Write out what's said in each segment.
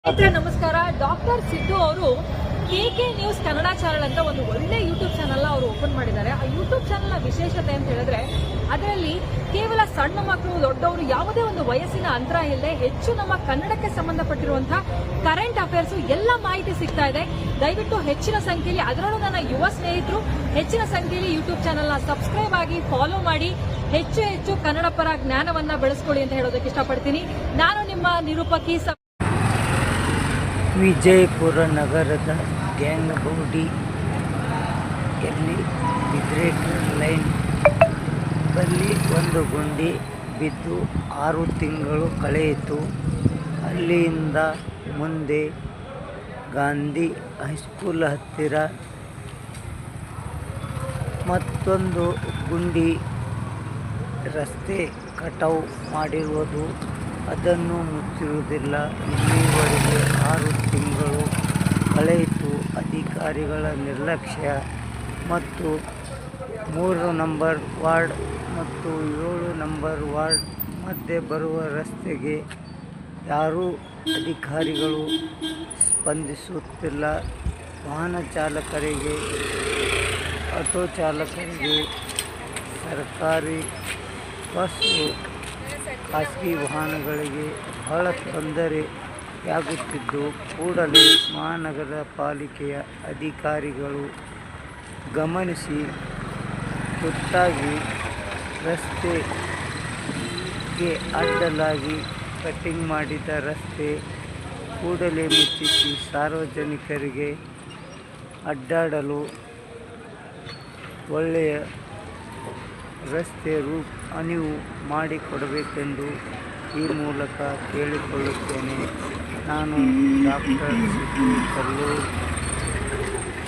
ಸ್ನೇಹಿತರೆ ನಮಸ್ಕಾರ. ಡಾಕ್ಟರ್ ಸಿದ್ದು ಅವರು KK ನ್ಯೂಸ್ ಕನ್ನಡ ಚಾನೆಲ್ ಅಂತ ಒಂದು ಒಳ್ಳೆ ಯೂಟ್ಯೂಬ್ ಚಾನೆಲ್ ಅವರು ಓಪನ್ ಮಾಡಿದ್ದಾರೆ. ಆ ಯೂಟ್ಯೂಬ್ ಚಾನೆಲ್ನ ವಿಶೇಷತೆ ಅಂತ ಹೇಳಿದ್ರೆ ಅದರಲ್ಲಿ ಕೇವಲ ಸಣ್ಣ ಮಕ್ಕಳು ದೊಡ್ಡವರು ಯಾವುದೇ ಒಂದು ವಯಸ್ಸಿನ ಅಂತರ ಇಲ್ಲದೆ ಹೆಚ್ಚು ನಮ್ಮ ಕನ್ನಡಕ್ಕೆ ಸಂಬಂಧಪಟ್ಟಿರುವಂತಹ ಕರೆಂಟ್ ಅಫೇರ್ಸ್ ಎಲ್ಲ ಮಾಹಿತಿ ಸಿಗ್ತಾ ಇದೆ. ದಯವಿಟ್ಟು ಹೆಚ್ಚಿನ ಸಂಖ್ಯೆಯಲ್ಲಿ, ಅದರಲ್ಲೂ ನನ್ನ ಯುವ ಸ್ನೇಹಿತರು ಹೆಚ್ಚಿನ ಸಂಖ್ಯೆಯಲ್ಲಿ ಯೂಟ್ಯೂಬ್ ಚಾನೆಲ್ನ ಸಬ್ಸ್ಕ್ರೈಬ್ ಆಗಿ ಫಾಲೋ ಮಾಡಿ ಹೆಚ್ಚು ಹೆಚ್ಚು ಕನ್ನಡ ಪರ ಜ್ಞಾನವನ್ನ ಬೆಳೆಸ್ಕೊಳ್ಳಿ ಅಂತ ಹೇಳೋದಕ್ಕೆ ಇಷ್ಟಪಡ್ತೀನಿ. ನಾನು ನಿಮ್ಮ ನಿರೂಪಕಿ ವಿಜಯಪುರ ನಗರದ ಗ್ಯಾಂಗಬೋಡಿಯಲ್ಲಿ ಬಿದ್ರೇಟರ್ ಲೈನ್ ಬಳಿ ಒಂದು ಗುಂಡಿ ಬಿದ್ದು 6 ತಿಂಗಳು ಕಳೆಯಿತು. ಅಲ್ಲಿಂದ ಮುಂದೆ ಗಾಂಧಿ ಹೈಸ್ಕೂಲ್ ಹತ್ತಿರ ಮತ್ತೊಂದು ಗುಂಡಿ ರಸ್ತೆ ಕಟಾವು ಮಾಡಿರುವುದು, ಅದನ್ನು ಮುಚ್ಚಿರುವುದಿಲ್ಲ. ಇಲ್ಲಿವರೆಗೆ 6 ತಿಂಗಳು ಕಳೆಯಿತು. ಅಧಿಕಾರಿಗಳ ನಿರ್ಲಕ್ಷ್ಯ ಮತ್ತು 3 ನಂಬರ್ ವಾರ್ಡ್ ಮತ್ತು 7 ನಂಬರ್ ವಾರ್ಡ್ ಮಧ್ಯೆ ಬರುವ ರಸ್ತೆಗೆ ಯಾರೂ ಅಧಿಕಾರಿಗಳು ಸ್ಪಂದಿಸುತ್ತಿಲ್ಲ. ವಾಹನ ಚಾಲಕರಿಗೆ, ಆಟೋ ಚಾಲಕರಿಗೆ, ಸರ್ಕಾರಿ ಬಸ್ಸು, ಖಾಸಗಿ ವಾಹನಗಳಿಗೆ ಬಹಳ ತೊಂದರೆಯಾಗುತ್ತಿದ್ದು, ಕೂಡಲೇ ಮಹಾನಗರ ಪಾಲಿಕೆಯ ಅಧಿಕಾರಿಗಳು ಗಮನಿಸಿ ತುರ್ತಾಗಿ ರಸ್ತೆಗೆ ಅಡ್ಡಲಾಗಿ ಕಟ್ಟಿಂಗ್ ಮಾಡಿದ ರಸ್ತೆ ಕೂಡಲೇ ಮುಚ್ಚಿಸಿ ಸಾರ್ವಜನಿಕರಿಗೆ ಅಡ್ಡಾಡಲು ಒಳ್ಳೆಯ ರಸ್ತೆ ಅನುವು ಮಾಡಿಕೊಡಬೇಕೆಂದು ಈ ಮೂಲಕ ಕೇಳಿಕೊಳ್ಳುತ್ತೇನೆ. ನಾನು ಡಾಕ್ಟರ್ ಸಿದ್ದು ಕಲ್ಲೂರ್,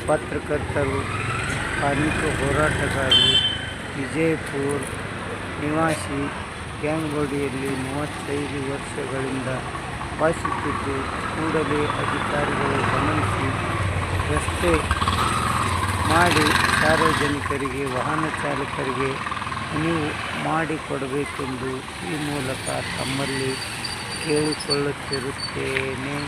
ಪತ್ರಕರ್ತರು, ಕಾರ್ಮಿಕ ಹೋರಾಟಗಾರರು, ವಿಜಯಪುರ ನಿವಾಸಿ, ಗ್ಯಾಂಗಬೋಡಿಯಲ್ಲಿ 35 ವರ್ಷಗಳಿಂದ ವಾಸಿಸುತ್ತಿದ್ದು, ಕೂಡಲೇ ಅಧಿಕಾರಿಗಳು ಗಮನಿಸಿ ರಸ್ತೆ ಮಾಡಿ ಸಾರ್ವಜನಿಕರಿಗೆ, ವಾಹನ ಚಾಲಕರಿಗೆ ಅನುವು ಮಾಡಿಕೊಡಬೇಕೆಂದು ಈ ಮೂಲಕ ತಮ್ಮಲ್ಲಿ ಕೇಳಿಕೊಳ್ಳುತ್ತಿರುತ್ತೇನೆ.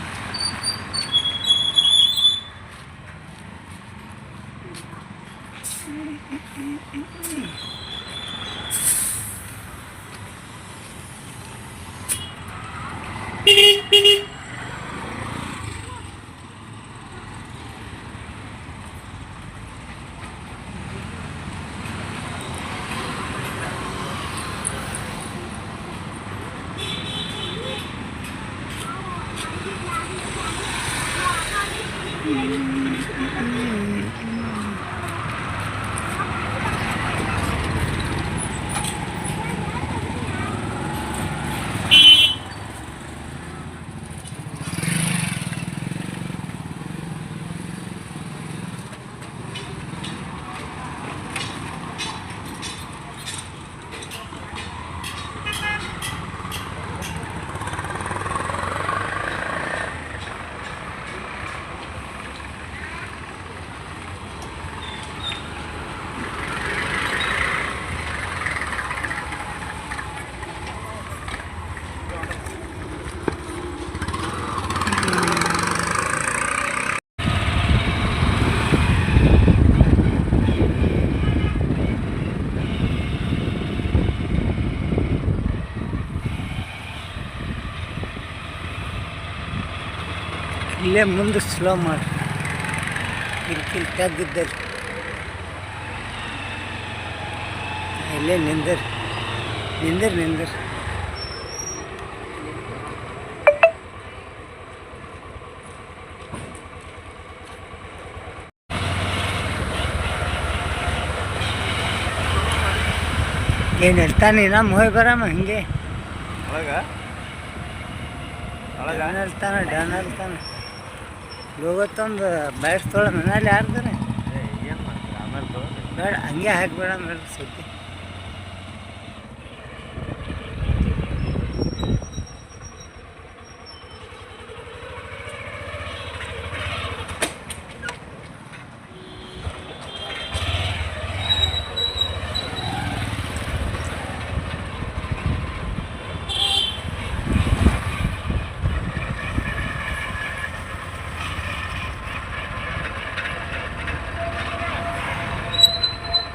ಇಲ್ಲೇ ಮುಂದೆ ಸ್ಲೋ ಮಾಡಿ ಕಿರಿಕಿರಿ ತಗ್ಗಿದ್ದರು. ಇಲ್ಲೇ ನಿಂದರ್ ಏನು ಹೇಳ್ತಾನೆ ನಮ್ಮ ಹೋಗಿ ಬರಮ್ಮ ಹಿಂಗೆ ಡನ್ ಹೇಳ್ತಾನೆ ಹೋಗತ್ತೊಂದು ಬಯಸ್ತೊಳ ಮನೇಲಿ ಯಾರ್ದಾರೆ ಬೇಡ ಹಂಗೆ ಹಾಕಿಬೇಡ ಬೇಡ ಸುದ್ದಿ.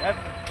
ಯಾಕೆ